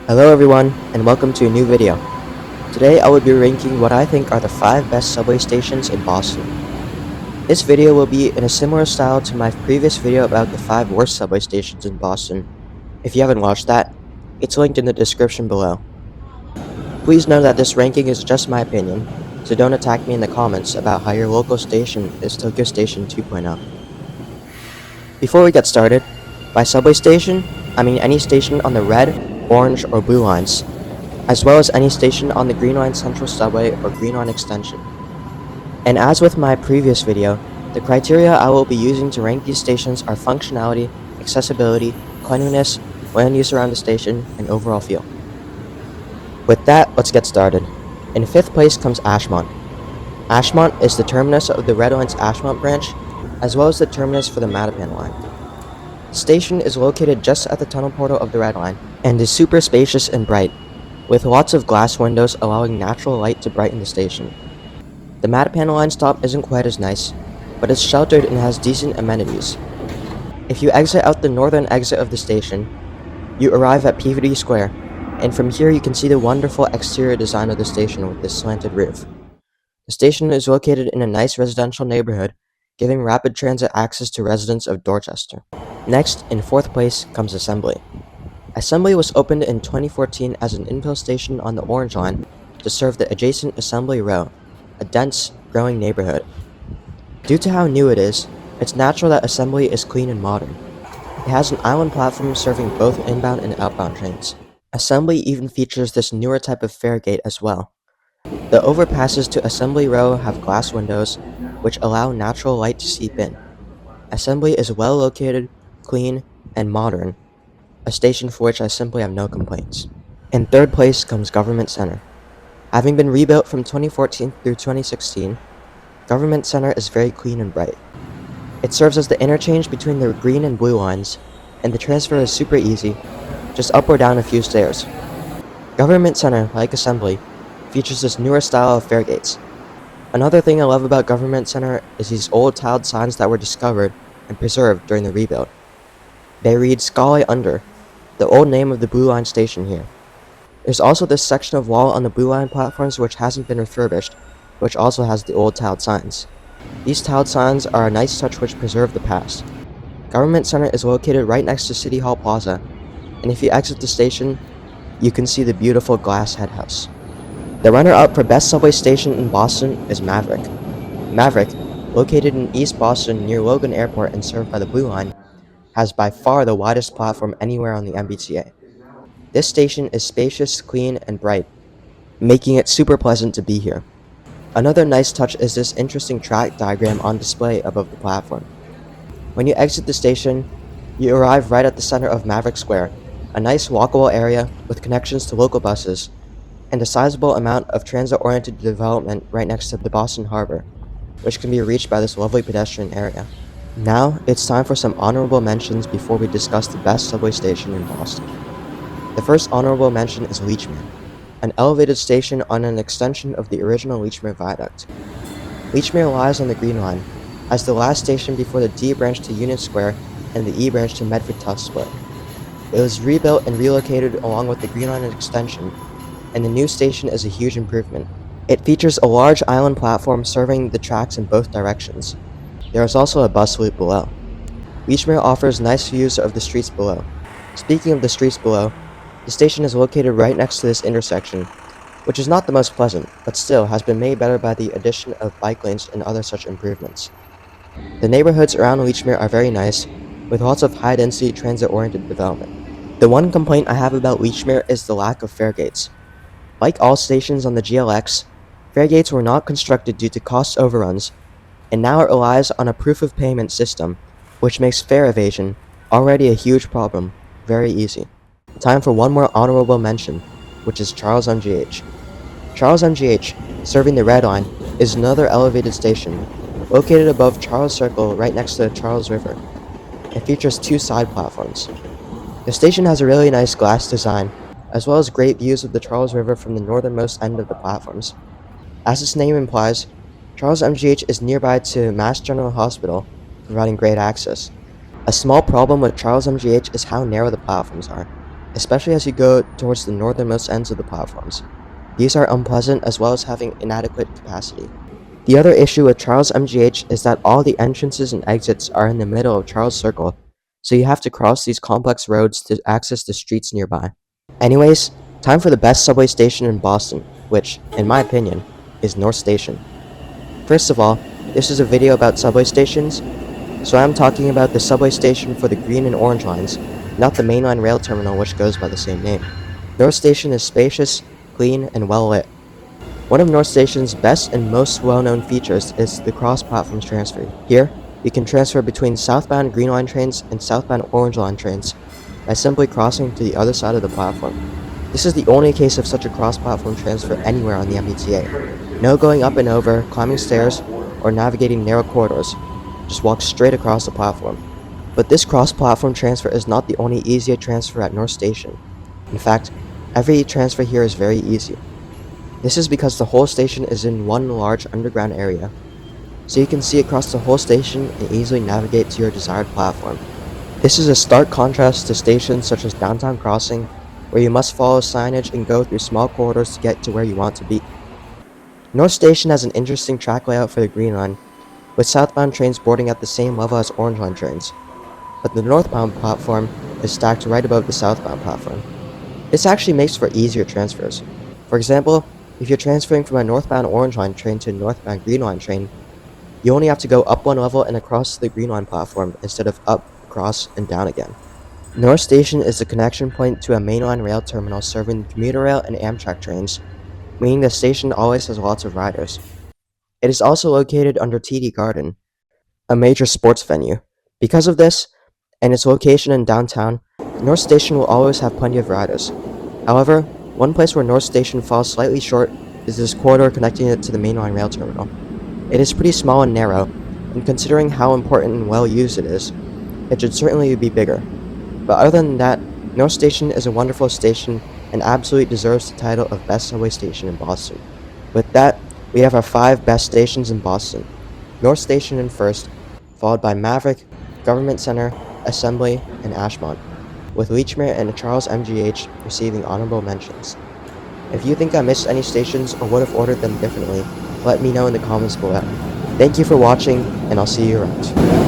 Hello everyone, and welcome to a new video. Today I will be ranking what I think are the 5 best subway stations in Boston. This video will be in a similar style to my previous video about the 5 worst subway stations in Boston. If you haven't watched that, it's linked in the description below. Please know that this ranking is just my opinion, so don't attack me in the comments about how your local station is Tokyo Station 2.0. Before we get started, by subway station, I mean any station on the red, orange, or blue lines, as well as any station on the Green Line Central Subway or Green Line Extension. And as with my previous video, the criteria I will be using to rank these stations are functionality, accessibility, cleanliness, land use around the station, and overall feel. With that, let's get started. In 5th place comes Ashmont. Ashmont is the terminus of the Red Line's Ashmont branch, as well as the terminus for the Mattapan line. The station is located just at the tunnel portal of the Red Line, and is super spacious and bright, with lots of glass windows allowing natural light to brighten the station. The Mattapan line stop isn't quite as nice, but it's sheltered and has decent amenities. If you exit out the northern exit of the station, you arrive at Peabody Square, and from here you can see the wonderful exterior design of the station with this slanted roof. The station is located in a nice residential neighborhood, giving rapid transit access to residents of Dorchester. Next, in 4th place, comes Assembly. Assembly was opened in 2014 as an infill station on the Orange Line to serve the adjacent Assembly Row, a dense, growing neighborhood. Due to how new it is, it's natural that Assembly is clean and modern. It has an island platform serving both inbound and outbound trains. Assembly even features this newer type of fare gate as well. The overpasses to Assembly Row have glass windows, which allow natural light to seep in. Assembly is well located, clean, and modern, a station for which I simply have no complaints. In 3rd place comes Government Center. Having been rebuilt from 2014 through 2016, Government Center is very clean and bright. It serves as the interchange between the green and blue lines, and the transfer is super easy, just up or down a few stairs. Government Center, like Assembly, features this newer style of fare gates. Another thing I love about Government Center is these old tiled signs that were discovered and preserved during the rebuild. They read Skale Under, the old name of the Blue Line station here. There's also this section of wall on the Blue Line platforms which hasn't been refurbished, which also has the old tiled signs. These tiled signs are a nice touch which preserve the past. Government Center is located right next to City Hall Plaza, and if you exit the station, you can see the beautiful glass head house. The runner-up for best subway station in Boston is Maverick. Maverick, located in East Boston near Logan Airport and served by the Blue Line, has by far the widest platform anywhere on the MBTA. This station is spacious, clean, and bright, making it super pleasant to be here. Another nice touch is this interesting track diagram on display above the platform. When you exit the station, you arrive right at the center of Maverick Square, a nice walkable area with connections to local buses, and a sizable amount of transit-oriented development right next to the Boston Harbor, which can be reached by this lovely pedestrian area. Now, it's time for some honorable mentions before we discuss the best subway station in Boston. The first honorable mention is Lechmere, an elevated station on an extension of the original Lechmere Viaduct. Lechmere lies on the Green Line, as the last station before the D branch to Union Square and the E branch to Medford Tufts split. It was rebuilt and relocated along with the Green Line extension, and the new station is a huge improvement. It features a large island platform serving the tracks in both directions. There is also a bus loop below. Lechmere offers nice views of the streets below. Speaking of the streets below, the station is located right next to this intersection, which is not the most pleasant, but still has been made better by the addition of bike lanes and other such improvements. The neighborhoods around Lechmere are very nice, with lots of high-density transit-oriented development. The one complaint I have about Lechmere is the lack of fare gates. Like all stations on the GLX, fare gates were not constructed due to cost overruns, and now it relies on a proof-of-payment system, which makes fare evasion, already a huge problem, very easy. Time for one more honorable mention, which is Charles MGH. Charles MGH, serving the Red Line, is another elevated station, located above Charles Circle right next to the Charles River. It features 2 side platforms. The station has a really nice glass design, as well as great views of the Charles River from the northernmost end of the platforms. As its name implies, Charles MGH is nearby to Mass General Hospital, providing great access. A small problem with Charles MGH is how narrow the platforms are. especially as you go towards the northernmost ends of the platforms. These are unpleasant as well as having inadequate capacity. The other issue with Charles MGH is that all the entrances and exits are in the middle of Charles Circle, so you have to cross these complex roads to access the streets nearby. Anyways, time for the best subway station in Boston, which, in my opinion, is North Station. First of all, this is a video about subway stations, so I'm talking about the subway station for the green and orange lines, not the mainline rail terminal which goes by the same name. North Station is spacious, clean, and well lit. One of North Station's best and most well-known features is the cross-platform transfer. Here, you can transfer between southbound Green Line trains and southbound Orange Line trains by simply crossing to the other side of the platform. This is the only case of such a cross-platform transfer anywhere on the MBTA. No going up and over, climbing stairs, or navigating narrow corridors. Just walk straight across the platform. But this cross-platform transfer is not the only easy transfer at North Station. In fact, every transfer here is very easy. This is because the whole station is in one large underground area, so you can see across the whole station and easily navigate to your desired platform. This is a stark contrast to stations such as Downtown Crossing, where you must follow signage and go through small corridors to get to where you want to be. North Station has an interesting track layout for the Green Line, with southbound trains boarding at the same level as Orange Line trains, but the northbound platform is stacked right above the southbound platform. This actually makes for easier transfers. For example, if you're transferring from a northbound Orange Line train to a northbound Green Line train, you only have to go up one level and across the Green Line platform instead of up, across, and down again. North Station is the connection point to a mainline rail terminal serving commuter rail and Amtrak trains, meaning the station always has lots of riders. It is also located under TD Garden, a major sports venue. Because of this, and its location in downtown, North Station will always have plenty of riders. However, one place where North Station falls slightly short is this corridor connecting it to the mainline rail terminal. It is pretty small and narrow, and considering how important and well used it is, it should certainly be bigger. But other than that, North Station is a wonderful station and absolutely deserves the title of best subway station in Boston. With that, we have our 5 best stations in Boston. North Station in first, followed by Maverick, Government Center, Assembly, and Ashmont, with Leechmere and Charles MGH receiving honorable mentions. If you think I missed any stations or would have ordered them differently, let me know in the comments below. Thank you for watching, and I'll see you around.